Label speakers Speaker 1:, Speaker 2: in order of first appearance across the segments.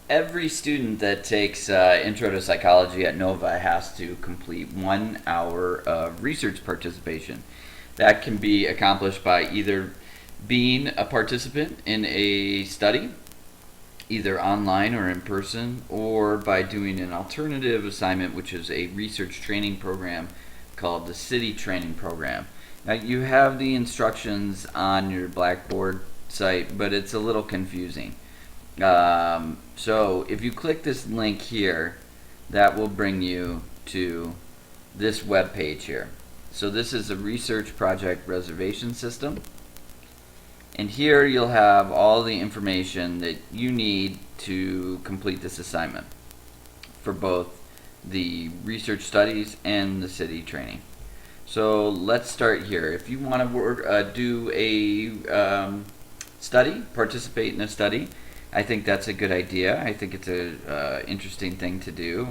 Speaker 1: every student that takes Intro to Psychology at Nova has to complete 1 hour of research participation. That can be accomplished by either being a participant in a study, either online or in person, or by doing an alternative assignment, which is a research training program called the City Training Program. Now, you have the instructions on your Blackboard site, but it's a little confusing. So if you click this link here, that will bring you to this web page here. So this is a research project reservation system. And here you'll have all the information that you need to complete this assignment for both the research studies and the city training. So let's start here. If you want to do a study, participate in a study, I think that's a good idea. I think it's a interesting thing to do,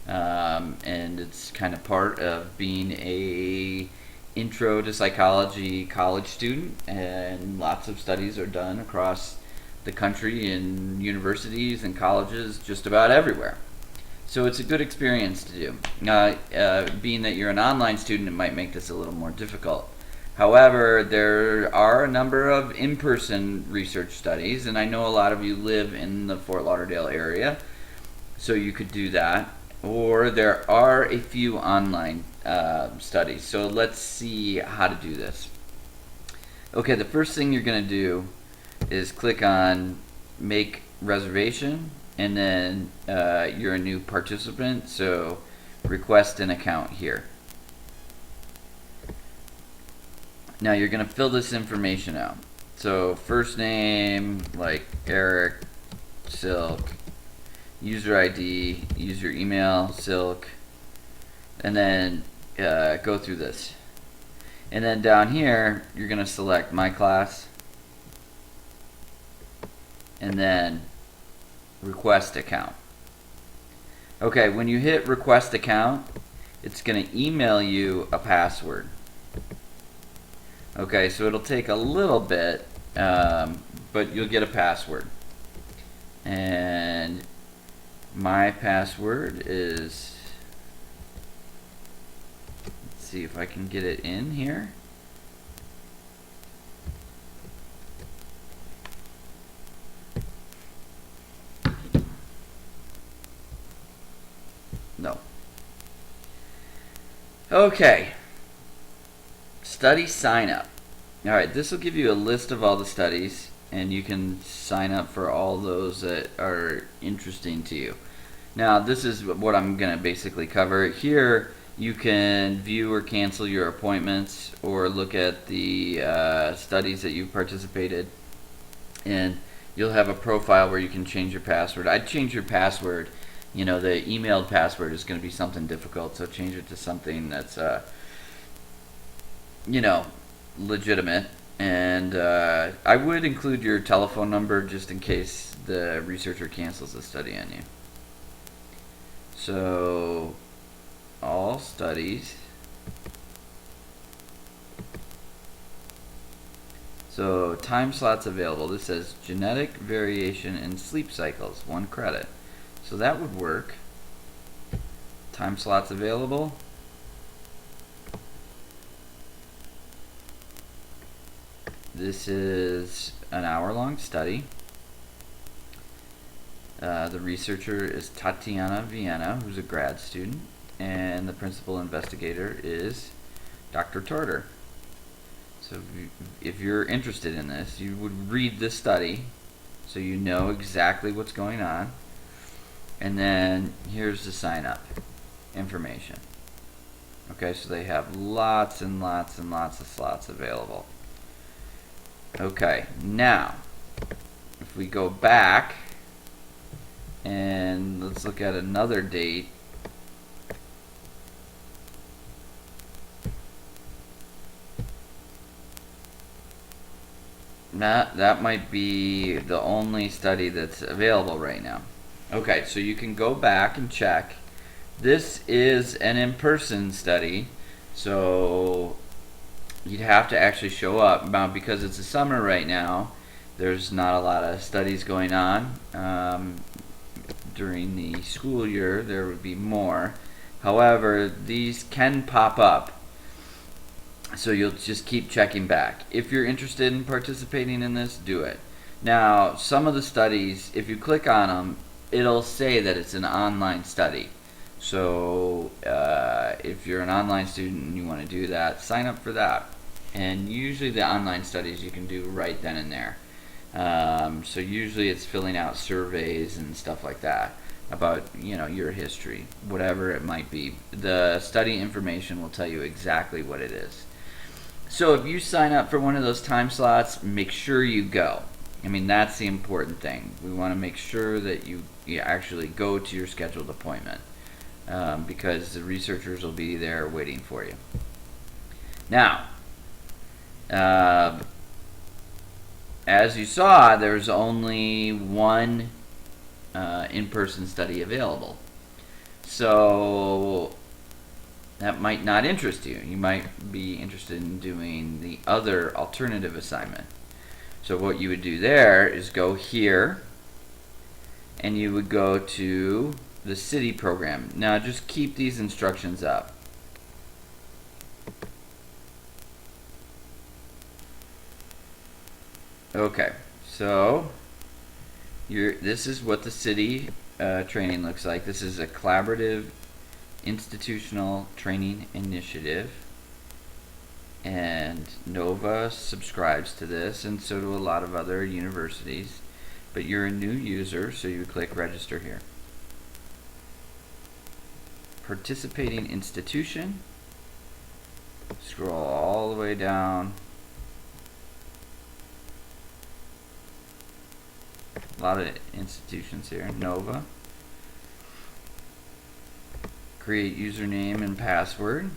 Speaker 1: and it's kind of part of being a Intro to Psychology college student, and lots of studies are done across the country in universities and colleges just about everywhere. So it's a good experience to do. Being that you're an online student, it might make this a little more difficult. However, there are a number of in-person research studies, and I know a lot of you live in the Fort Lauderdale area, so you could do that. Or there are a few online studies. So let's see how to do this. Okay, the first thing you're going to do is click on Make Reservation, and then you're a new participant, so request an account here. Now you're going to fill this information out. So first name, like Eric, Silk, user ID, use your email, Silk, and then go through this. And then down here, you're going to select My Class, and then Request Account. Okay, when you hit Request Account, it's going to email you a password. Okay, so it'll take a little bit, but you'll get a password. And my password is, let's see if I can get it in here. No. Okay. Study sign up. Alright, this will give you a list of all the studies, and you can sign up for all those that are interesting to you. Now, this is what I'm going to basically cover. Here, you can view or cancel your appointments, or look at the studies that you've participated in. You'll have a profile where you can change your password. I'd change your password. You know, the emailed password is going to be something difficult, so change it to something that's you know, legitimate. And I would include your telephone number just in case the researcher cancels the study on you. So all studies. So time slots available. This says genetic variation in sleep cycles, 1 credit. So that would work. Time slots available. This is an hour-long study. The researcher is Tatiana Vienna, who's a grad student, and the principal investigator is Dr. Torter. So if you're interested in this, you would read this study so you know exactly what's going on. And then here's the sign-up information. Okay, so they have lots and lots and lots of slots available. Okay, now if we go back and let's look at another date. That might be the only study that's available right now. Okay, so you can go back and check. This is an in-person study, so you'd have to actually show up. Now, because it's the summer right now, there's not a lot of studies going on. during the school year, there would be more. However, these can pop up, so you'll just keep checking back. If you're interested in participating in this, do it. Now, some of the studies, if you click on them, it'll say that it's an online study. So if you're an online student and you want to do that, sign up for that. And usually the online studies you can do right then and there. So usually it's filling out surveys and stuff like that about, you know, your history, whatever it might be. The study information will tell you exactly what it is. So if you sign up for one of those time slots, make sure you go. I mean, that's the important thing. We want to make sure that you actually go to your scheduled appointment, because the researchers will be there waiting for you. Now, as you saw, there's only one in-person study available. So that might not interest you. You might be interested in doing the other alternative assignment. So what you would do there is go here, and you would go to the city program. Now just keep these instructions up. Okay, so this is what the city training looks like. This is a collaborative institutional training initiative, and NOVA subscribes to this, and so do a lot of other universities. But you're a new user, so you click register here. Participating institution, scroll all the way down. A lot of institutions here. NOVA. Create username and password.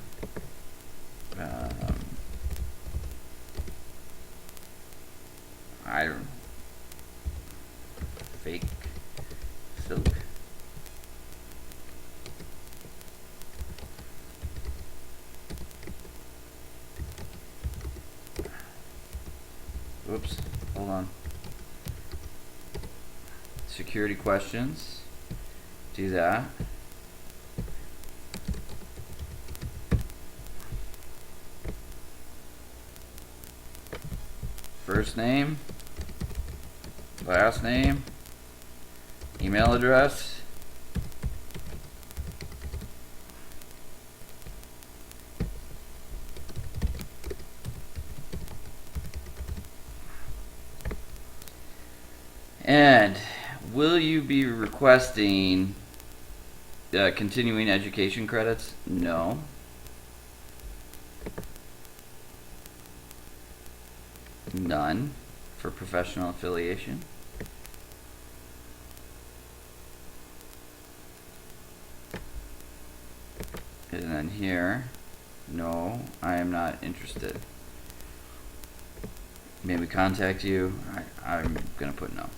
Speaker 1: I don't. Fake silk. Whoops. Hold on. Security questions. Do that. First name, last name, email address, and will you be requesting continuing education credits? No. None for professional affiliation. And then here, no, I am not interested. Maybe contact you. I'm gonna put no.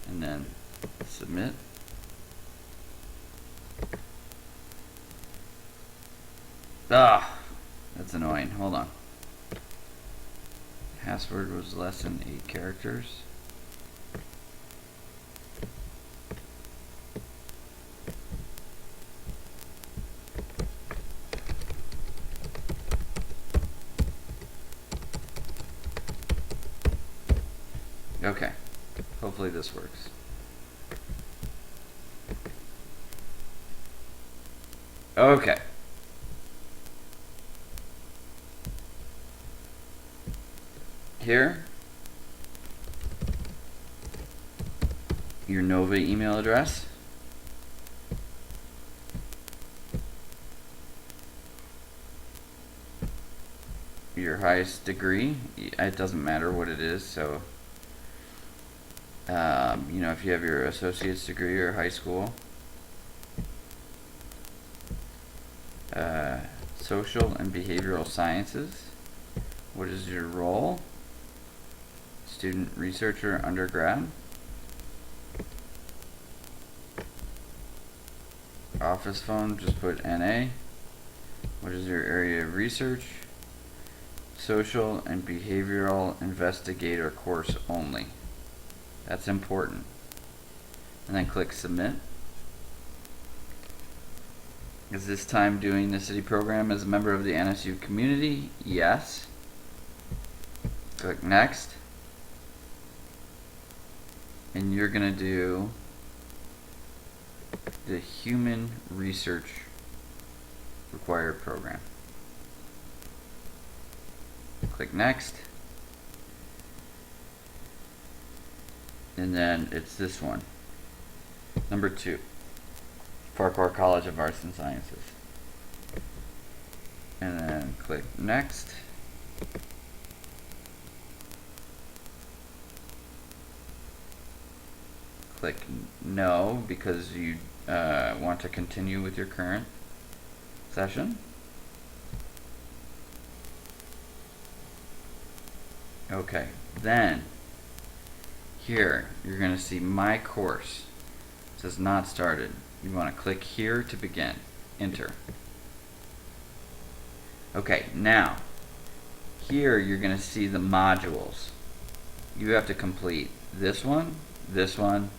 Speaker 1: And then submit. Ah, that's annoying. Hold on. Password was less than 8 characters. Okay, hopefully this works. Okay. Here, your NOVA email address, your highest degree. It doesn't matter what it is, so you know, if you have your associate's degree or high school. Social and behavioral sciences. What is your role? Student, researcher, undergrad. Office phone, just put NA. What is your area of research? Social and behavioral investigator course only. That's important. And then click submit. Is this time doing the city program as a member of the NSU community? Yes. Click next. And you're going to do the human research required program. Click next. And then it's this one. Number 2. Farquhar College of Arts and Sciences. And then click next. Click no because you want to continue with your current session. Okay, then here you're going to see my course. It says not started. You want to click here to begin. Enter. Okay, now here you're going to see the modules. You have to complete this one, this one,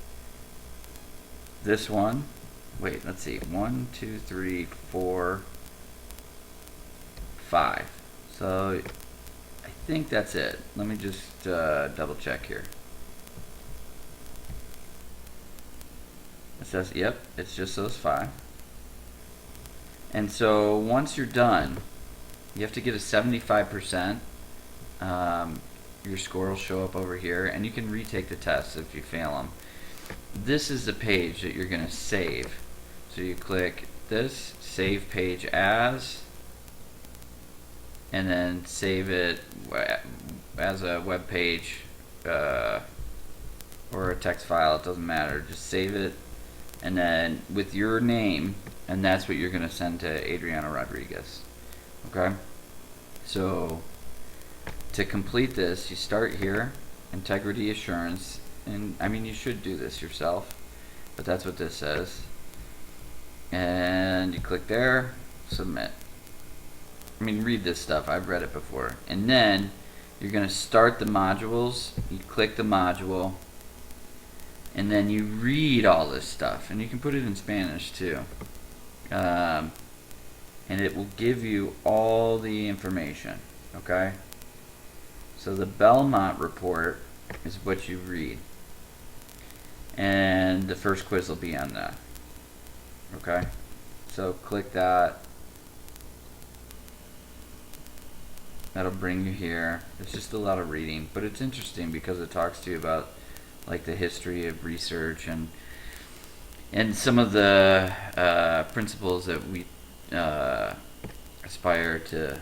Speaker 1: this one. Wait, let's see. 1, 2, 3, 4, 5. So I think that's it. Let me just double check here. It says, yep, it's just those 5. And so once you're done, you have to get a 75%. Your score will show up over here, and you can retake the tests if you fail them. This is the page that you're going to save. So you click this, save page as, and then save it as a web page or a text file. It doesn't matter. Just save it, and then with your name, and that's what you're going to send to Adriana Rodriguez. Okay? So to complete this, you start here, integrity assurance, and I mean you should do this yourself, but that's what this says. And you click there, submit. I mean, read this stuff, I've read it before. And then you're going to start the modules. You click the module, and then you read all this stuff, and you can put it in Spanish too. And it will give you all the information. Okay? So the Belmont Report is what you read, and the first quiz will be on that. Okay, so click that. That'll bring you here. It's just a lot of reading, but it's interesting because it talks to you about like the history of research and some of the principles that we aspire to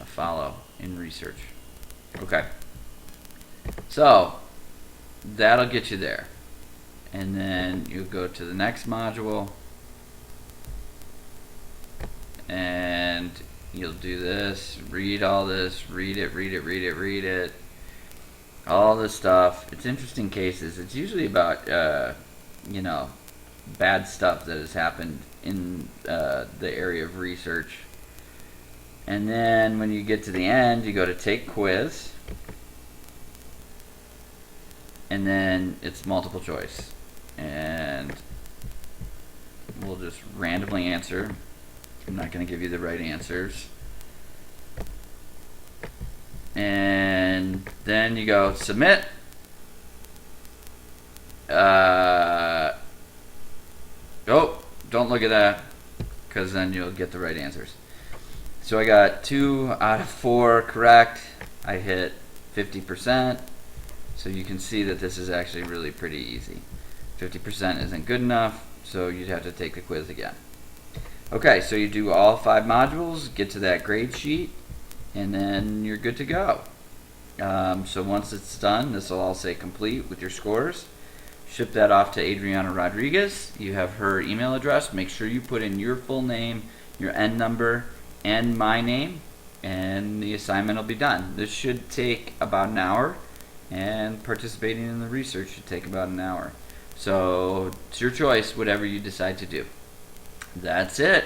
Speaker 1: follow in research. Okay, so that'll get you there, and then you go to the next module, and you'll do this, read all this, read it, all this stuff. It's interesting cases. It's usually about you know, bad stuff that has happened in the area of research. And then when you get to the end, you go to take quiz, and then it's multiple choice, and we'll just randomly answer. I'm not going to give you the right answers. And then you go submit. Oh, don't look at that, because then you'll get the right answers. So I got 2 out of 4 correct. I hit 50%. So you can see that this is actually really pretty easy. 50% isn't good enough, so you'd have to take the quiz again. Okay, so you do all 5 modules, get to that grade sheet, and then you're good to go. So once it's done, this will all say complete with your scores. Ship that off to Adriana Rodriguez. You have her email address. Make sure you put in your full name, your N number, and my name, and the assignment will be done. This should take about an hour, and participating in the research should take about an hour. So it's your choice, whatever you decide to do. That's it.